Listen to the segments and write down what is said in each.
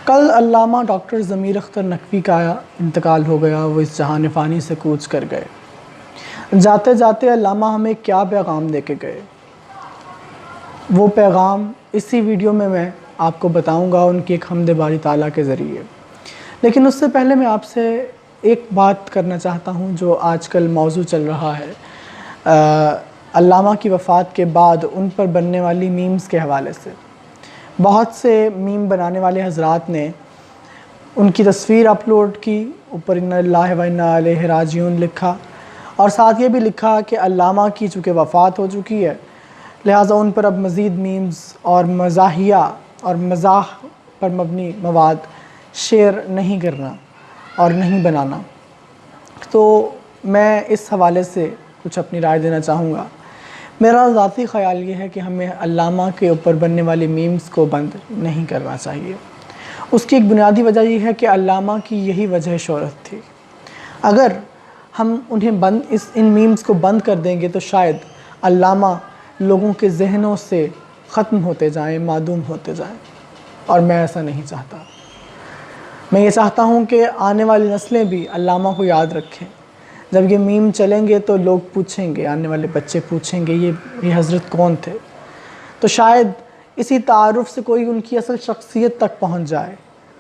کل علامہ ڈاکٹر ضمیر اختر نقوی کا انتقال ہو گیا۔ وہ اس جہان فانی سے کوچ کر گئے۔ جاتے جاتے علامہ ہمیں کیا پیغام دے کے گئے، وہ پیغام اسی ویڈیو میں آپ کو بتاؤں گا ان کی ایک حمد باری تعالیٰ کے ذریعے۔ لیکن اس سے پہلے میں آپ سے ایک بات کرنا چاہتا ہوں جو آج کل موضوع چل رہا ہے، علامہ کی وفات کے بعد ان پر بننے والی میمز کے حوالے سے۔ بہت سے میم بنانے والے حضرات نے ان کی تصویر اپلوڈ کی، اوپر انا للہ و انا الیہ راجعون لکھا، اور ساتھ یہ بھی لکھا کہ علامہ کی چونکہ وفات ہو چکی ہے لہٰذا ان پر اب مزید میمز اور مزاحیہ اور مزاح پر مبنی مواد شیئر نہیں کرنا اور نہیں بنانا۔ تو میں اس حوالے سے کچھ اپنی رائے دینا چاہوں گا۔ میرا ذاتی خیال یہ ہے کہ ہمیں علامہ کے اوپر بننے والی میمز کو بند نہیں کرنا چاہیے۔ اس کی ایک بنیادی وجہ یہ ہے کہ علامہ کی یہی وجہ شہرت تھی۔ اگر ہم ان میمز کو بند کر دیں گے تو شاید علامہ لوگوں کے ذہنوں سے ختم ہوتے جائیں، معدوم ہوتے جائیں، اور میں ایسا نہیں چاہتا۔ میں یہ چاہتا ہوں کہ آنے والی نسلیں بھی علامہ کو یاد رکھیں۔ جب یہ میم چلیں گے تو لوگ پوچھیں گے، آنے والے بچے پوچھیں گے یہ حضرت کون تھے، تو شاید اسی تعارف سے کوئی ان کی اصل شخصیت تک پہنچ جائے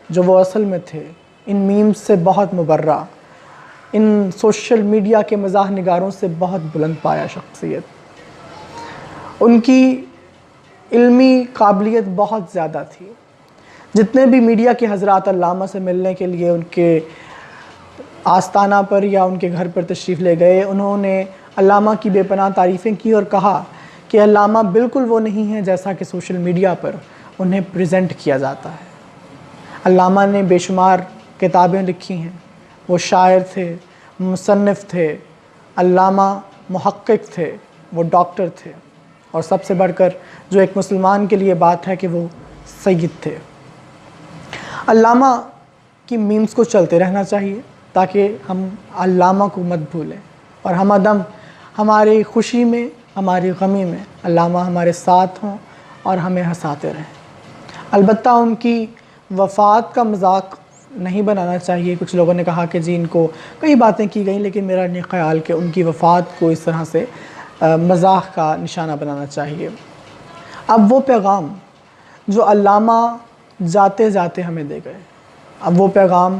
جو وہ اصل میں تھے، ان میمز سے بہت مبرہ، ان سوشل میڈیا کے مزاح نگاروں سے بہت بلند پایا شخصیت۔ ان کی علمی قابلیت بہت زیادہ تھی۔ جتنے بھی میڈیا کے حضرات علامہ سے ملنے کے لیے ان کے آستانہ پر یا ان کے گھر پر تشریف لے گئے، انہوں نے علامہ کی بے پناہ تعریفیں کی اور کہا کہ علامہ بالکل وہ نہیں ہیں جیسا کہ سوشل میڈیا پر انہیں پریزنٹ کیا جاتا ہے۔ علامہ نے بے شمار کتابیں لکھی ہیں، وہ شاعر تھے، مصنف تھے، علامہ محقق تھے، وہ ڈاکٹر تھے، اور سب سے بڑھ کر جو ایک مسلمان کے لیے بات ہے کہ وہ سید تھے۔ علامہ کی میمز کو چلتے رہنا چاہیے تاکہ ہم علامہ کو مت بھولیں، اور ہم دم ہماری خوشی میں، ہماری غمی میں علامہ ہمارے ساتھ ہوں اور ہمیں ہنساتے رہیں۔ البتہ ان کی وفات کا مذاق نہیں بنانا چاہیے۔ کچھ لوگوں نے کہا کہ جی ان کو کئی باتیں کی گئیں، لیکن میرا نہیں خیال کہ ان کی وفات کو اس طرح سے مزاح کا نشانہ بنانا چاہیے۔ اب وہ پیغام جو علامہ جاتے جاتے ہمیں دے گئے، اب وہ پیغام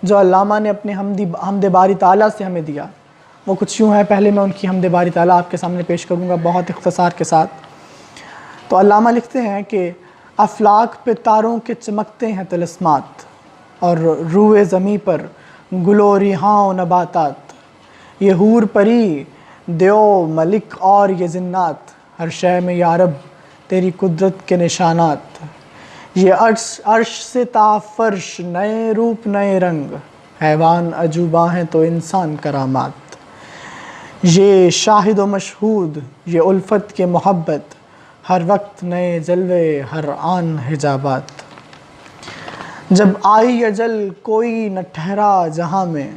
جو علامہ نے اپنے حمد باری تعالیٰ سے ہمیں دیا، وہ کچھ یوں ہے۔ پہلے میں ان کی حمد باری تعالیٰ آپ کے سامنے پیش کروں گا بہت اختصار کے ساتھ۔ تو علامہ لکھتے ہیں کہ افلاک پہ تاروں کے چمکتے ہیں طلسمات، اور روئے زمیں پر گل و ریحاں و نباتات، یہ حور پری دیو ملک اور یہ جنات، ہر شے میں یا رب تیری قدرت کے نشانات، یہ عرش سے تا فرش نئے روپ نئے رنگ، حیوان عجوبہ ہیں تو انسان کرامات، یہ شاہد و مشہود یہ الفت کے محبت، ہر وقت نئے جلوے ہر آن حجابات، جب آئی اجل کوئی نہ ٹھہرا جہاں میں،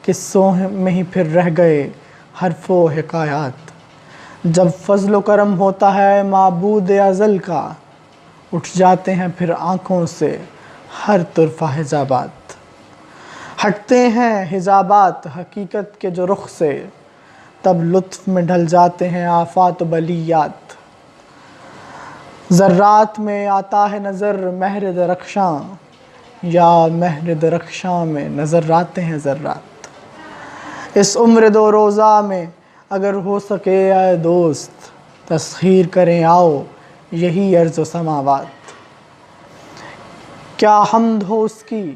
قصوں میں ہی پھر رہ گئے حرف و حکایات، جب فضل و کرم ہوتا ہے معبود ازل کا، اٹھ جاتے ہیں پھر آنکھوں سے ہر طرف حجابات، ہٹتے ہیں حجابات حقیقت کے جو رخ سے، تب لطف میں ڈھل جاتے ہیں آفات و بلیات، ذرات میں آتا ہے نظر مہر درخشاں، یا مہر درخشاں میں نظر آتے ہیں ذرات، اس عمر دو روزہ میں اگر ہو سکے اے دوست، تسخیر کریں آؤ یہی ارض و سماوات، کیا حمد ہو اس کی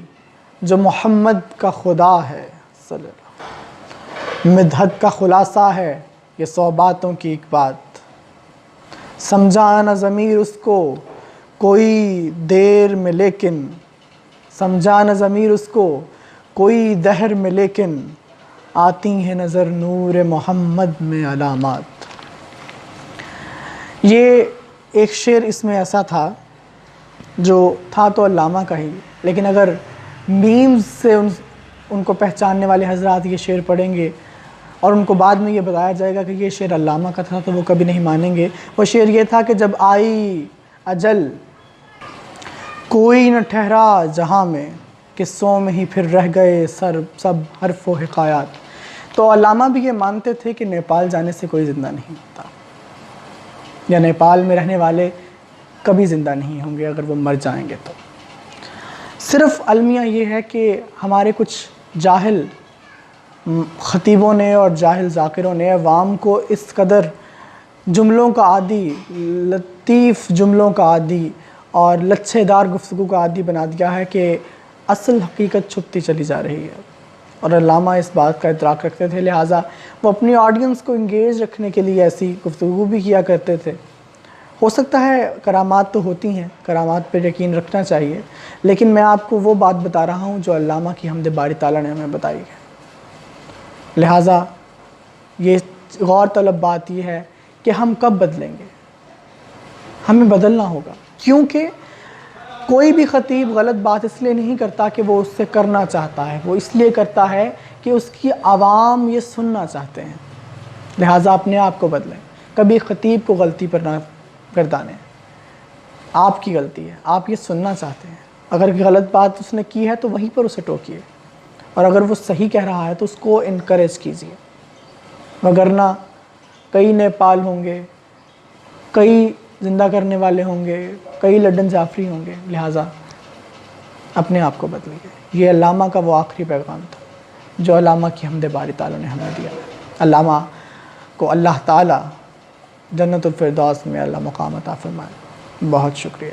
جو محمد کا خدا ہے صلی اللہ، مدحت کا خلاصہ ہے یہ 100 باتوں کی ایک بات، سمجھا نہ ضمیر اس کو کوئی دیر میں لیکن، سمجھا نہ ضمیر اس کو کوئی دہر میں لیکن، آتی ہیں نظر نور محمد میں علامات۔ یہ ایک شعر اس میں ایسا تھا جو تھا تو علامہ کا ہی، لیکن اگر میمز سے ان کو پہچاننے والے حضرات یہ شعر پڑھیں گے اور ان کو بعد میں یہ بتایا جائے گا کہ یہ شعر علامہ کا تھا تو وہ کبھی نہیں مانیں گے۔ وہ شعر یہ تھا کہ جب آئی اجل کوئی نہ ٹھہرا جہاں میں، قصوں میں ہی پھر رہ گئے سب حرف و حکایات۔ تو علامہ بھی یہ مانتے تھے کہ نیپال جانے سے کوئی زندہ نہیں ہوتا، یا نیپال میں رہنے والے کبھی زندہ نہیں ہوں گے اگر وہ مر جائیں گے تو۔ صرف المیہ یہ ہے کہ ہمارے کچھ جاہل خطیبوں نے اور جاہل ذاکروں نے عوام کو اس قدر جملوں کا عادی، لطیف جملوں کا عادی اور لچھے دار گفتگو کا عادی بنا دیا ہے کہ اصل حقیقت چھپتی چلی جا رہی ہے، اور علامہ اس بات کا ادراک رکھتے تھے، لہٰذا وہ اپنی آڈینس کو انگیج رکھنے کے لیے ایسی گفتگو بھی کیا کرتے تھے۔ ہو سکتا ہے کرامات تو ہوتی ہیں، کرامات پر یقین رکھنا چاہیے، لیکن میں آپ کو وہ بات بتا رہا ہوں جو علامہ کی حمد باری تعالیٰ نے ہمیں بتائی ہے۔ لہٰذا یہ غور طلب بات یہ ہے کہ ہم کب بدلیں گے؟ ہمیں بدلنا ہوگا، کیونکہ کوئی بھی خطیب غلط بات اس لیے نہیں کرتا کہ وہ اس سے کرنا چاہتا ہے، وہ اس لیے کرتا ہے کہ اس کی عوام یہ سننا چاہتے ہیں۔ لہٰذا اپنے آپ کو بدلیں، کبھی خطیب کو غلطی پر نہ گردانیں۔ آپ کی غلطی ہے، آپ یہ سننا چاہتے ہیں، اگر غلط بات اس نے کی ہے تو وہیں پر اسے ٹوکیے، اور اگر وہ صحیح کہہ رہا ہے تو اس کو انکریج کیجیے، وگرنہ کئی نیپال ہوں گے، کئی زندہ کرنے والے ہوں گے، کئی لڈن جعفری ہوں گے۔ لہٰذا اپنے آپ کو بدلیے۔ یہ علامہ کا وہ آخری پیغام تھا جو علامہ کی حمد باری تعالیٰ نے ہمیں دیا۔ علامہ کو اللہ تعالیٰ جنت الفردوس میں اللہ مقام عطا فرمائے۔ بہت شکریہ۔